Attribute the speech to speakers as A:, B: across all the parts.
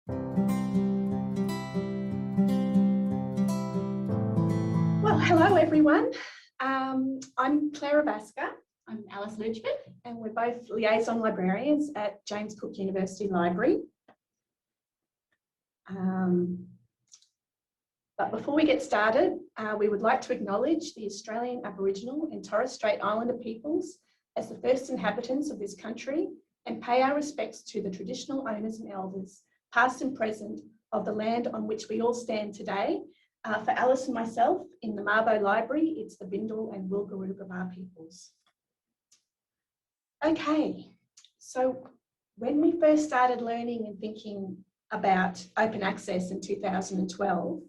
A: Well, hello everyone. I'm Clara Vasca. I'm Alice Luchford, and we're both liaison librarians at James Cook University Library. But before we get started, we would like to acknowledge the Australian Aboriginal and Torres Strait Islander peoples as the first inhabitants of this country and pay our respects to the traditional owners and elders, past and present, of the land on which we all stand today. For Alice and myself, in the Mabo Library, it's the Bindal and Wilgaroo peoples. Okay, so when we first started learning and thinking about open access in 2012,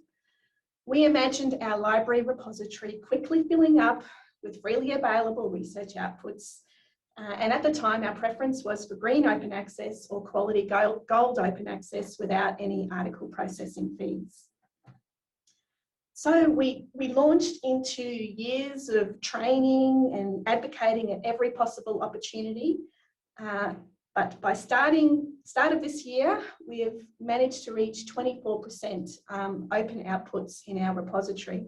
A: we imagined our library repository quickly filling up with freely available research outputs. And at the time, our preference was for green open access or quality gold open access without any article processing fees. So we launched into years of training and advocating at every possible opportunity. But by start of this year, we have managed to reach 24% open outputs in our repository.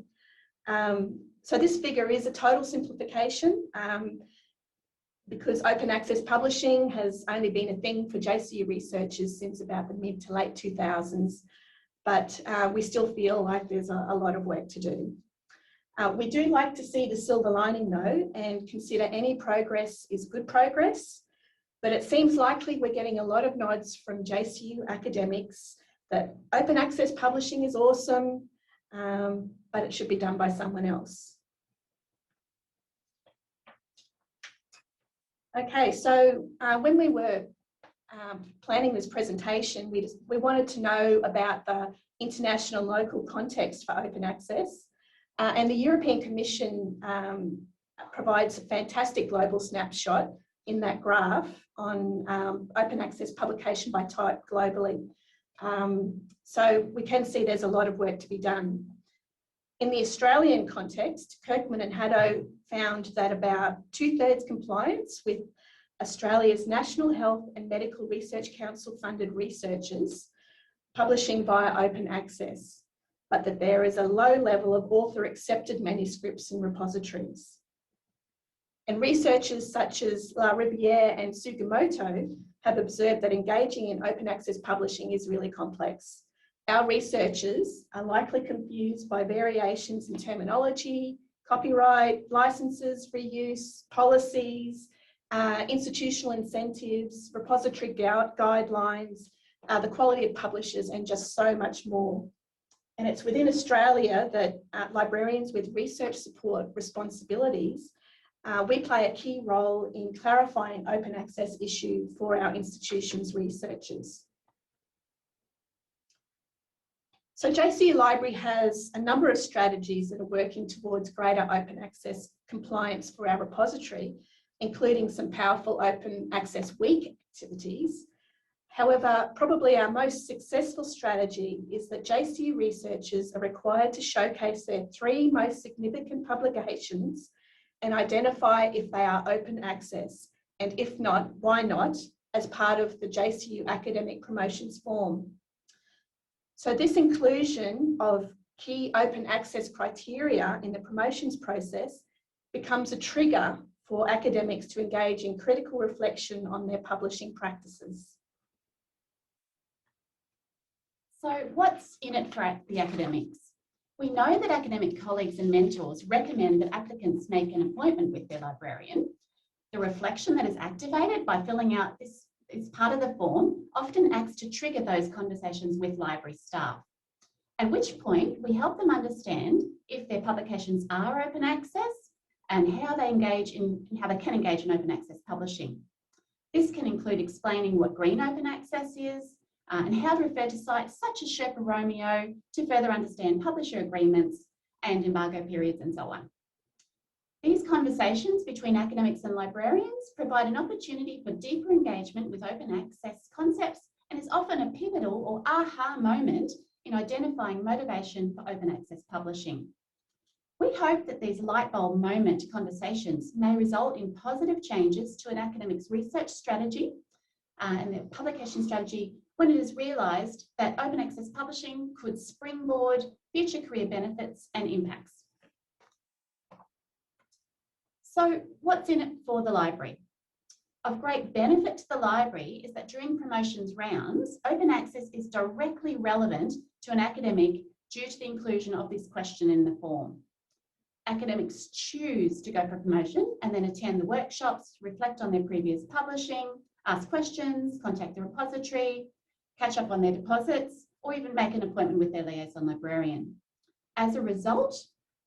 A: So this figure is a total simplification because open access publishing has only been a thing for JCU researchers since about the mid to late 2000s. But we still feel like there's a lot of work to do. We do like to see the silver lining though, and consider any progress is good progress, but it seems likely we're getting a lot of nods from JCU academics that open access publishing is awesome, but it should be done by someone else. Okay, so when we were planning this presentation, we wanted to know about the international local context for open access, and the European Commission provides a fantastic global snapshot in that graph on open access publication by type globally. So we can see there's a lot of work to be done. In the Australian context, Kirkman and Haddo found that about 2/3 compliance with Australia's National Health and Medical Research Council funded researchers publishing via open access, but that there is a low level of author accepted manuscripts in repositories. And researchers such as La Riviere and Sugimoto have observed that engaging in open access publishing is really complex. Our researchers are likely confused by variations in terminology, copyright, licenses, reuse, policies, institutional incentives, repository guidelines, the quality of publishers, and just so much more. And it's within Australia that librarians with research support responsibilities, we play a key role in clarifying open access issue for our institution's researchers. So JCU Library has a number of strategies that are working towards greater open access compliance for our repository, including some powerful Open Access Week activities. However, probably our most successful strategy is that JCU researchers are required to showcase their 3 most significant publications and identify if they are open access, and if not, why not, as part of the JCU academic promotions form. So this inclusion of key open access criteria in the promotions process becomes a trigger for academics to engage in critical reflection on their publishing practices.
B: So what's in it for the academics? We know that academic colleagues and mentors recommend that applicants make an appointment with their librarian. The reflection that is activated by filling out this part of the form often acts to trigger those conversations with library staff, at which point we help them understand if their publications are open access and how they can engage in open access publishing. This can include explaining what green open access is and how to refer to sites such as Sherpa Romeo to further understand publisher agreements and embargo periods and so on. These conversations between academics and librarians provide an opportunity for deeper engagement with open access concepts and is often a pivotal or aha moment in identifying motivation for open access publishing. We hope that these light bulb moment conversations may result in positive changes to an academic's research strategy and their publication strategy when it is realised that open access publishing could springboard future career benefits and impacts. So what's in it for the library? Of great benefit to the library is that during promotions rounds, open access is directly relevant to an academic due to the inclusion of this question in the form. Academics choose to go for promotion and then attend the workshops, reflect on their previous publishing, ask questions, contact the repository, catch up on their deposits, or even make an appointment with their liaison librarian. As a result,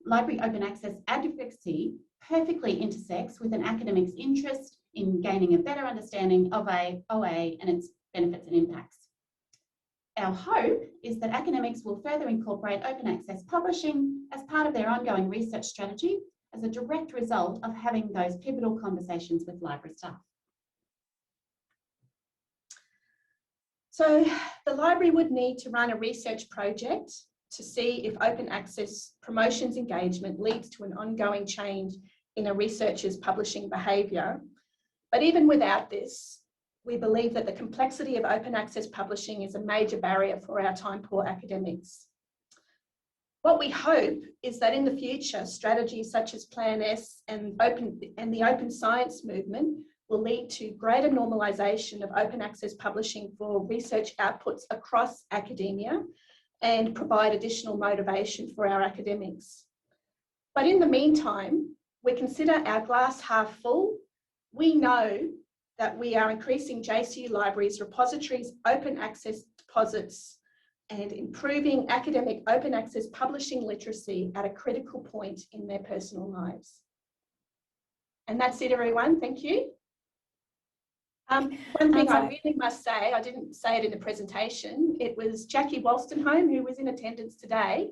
B: library open access advocacy perfectly intersects with an academic's interest in gaining a better understanding of OA and its benefits and impacts. Our hope is that academics will further incorporate open access publishing as part of their ongoing research strategy as a direct result of having those pivotal conversations with library staff.
A: So the library would need to run a research project to see if open access promotions engagement leads to an ongoing change in a researcher's publishing behaviour. But even without this, we believe that the complexity of open access publishing is a major barrier for our time-poor academics. What we hope is that in the future, strategies such as Plan S and the open science movement will lead to greater normalisation of open access publishing for research outputs across academia and provide additional motivation for our academics. But in the meantime, we consider our glass half full. We know that we are increasing JCU Library's repositories open access deposits and improving academic open access publishing literacy at a critical point in their personal lives. And that's it, everyone. Thank you. One thing I really must say, I didn't say it in the presentation, it was Jackie Wolstenholme, who was in attendance today.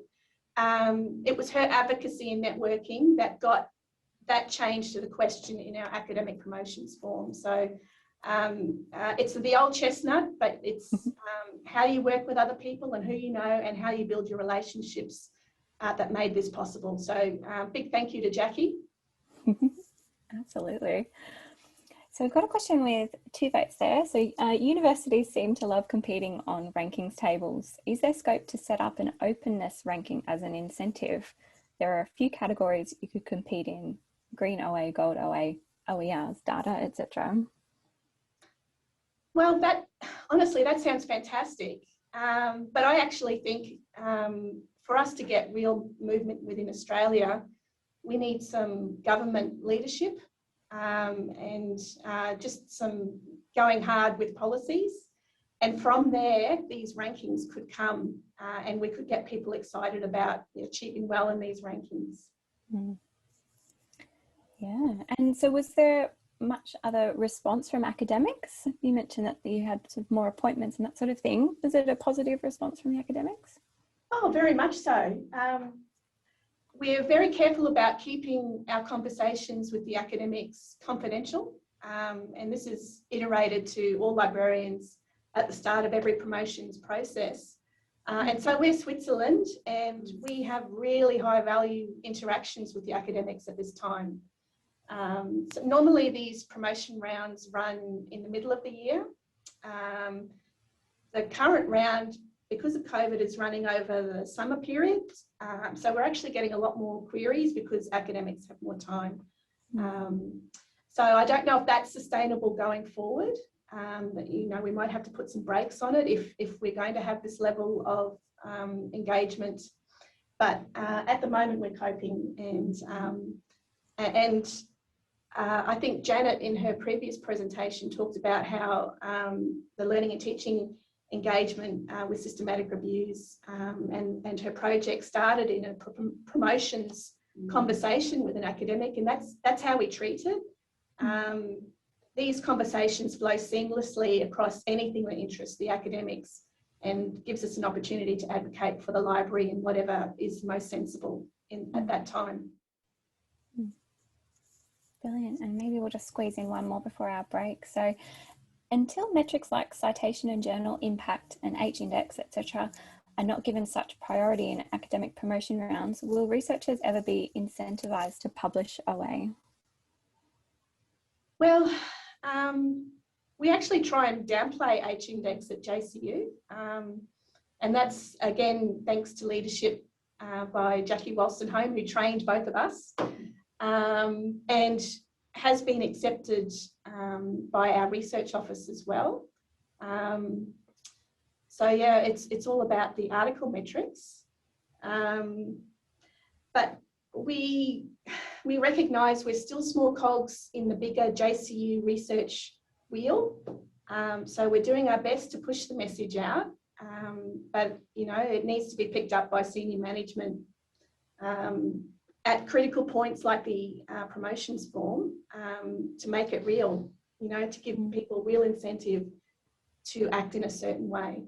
A: It was her advocacy and networking that got that change to the question in our academic promotions form. So it's the old chestnut, but it's how you work with other people and who you know and how you build your relationships that made this possible. So big thank you to Jackie.
C: Absolutely. So we've got a question with 2 votes there. So universities seem to love competing on rankings tables. Is there scope to set up an openness ranking as an incentive? There are a few categories you could compete in: green OA, gold OA, OERs, data, etc.
A: Well, honestly, that sounds fantastic. But I actually think for us to get real movement within Australia, we need some government leadership and just some going hard with policies. And from there, these rankings could come and we could get people excited about achieving well in these rankings.
C: Mm. Yeah, and so was there much other response from academics? You mentioned that you had sort of more appointments and that sort of thing. Was it a positive response from the academics?
A: Oh, very much so. We're very careful about keeping our conversations with the academics confidential, and this is iterated to all librarians at the start of every promotions process. And so we're Switzerland, and we have really high value interactions with the academics at this time. So normally these promotion rounds run in the middle of the year. The current round, because of COVID, is running over the summer period. So we're actually getting a lot more queries because academics have more time. So I don't know if that's sustainable going forward. But, we might have to put some brakes on it if we're going to have this level of engagement. But at the moment we're coping, and I think Janet in her previous presentation talked about how the learning and teaching engagement with systematic reviews and her project started in a promotions conversation with an academic, and that's how we treat it. These conversations flow seamlessly across anything that interests the academics and gives us an opportunity to advocate for the library in whatever is most sensible at that time.
C: Brilliant. And maybe we'll just squeeze in one more before our break. So until metrics like citation and journal impact and H-index, etc., are not given such priority in academic promotion rounds, will researchers ever be incentivised to publish OA?
A: Well, we actually try and downplay H-index at JCU. And that's, again, thanks to leadership by Jackie Wolstenholme, who trained both of us, and has been accepted by our research office as well. So yeah, it's all about the article metrics. But we recognise we're still small cogs in the bigger JCU research wheel. So we're doing our best to push the message out. But, you know, it needs to be picked up by senior management at critical points like the promotions form to make it real, you know, to give people real incentive to act in a certain way.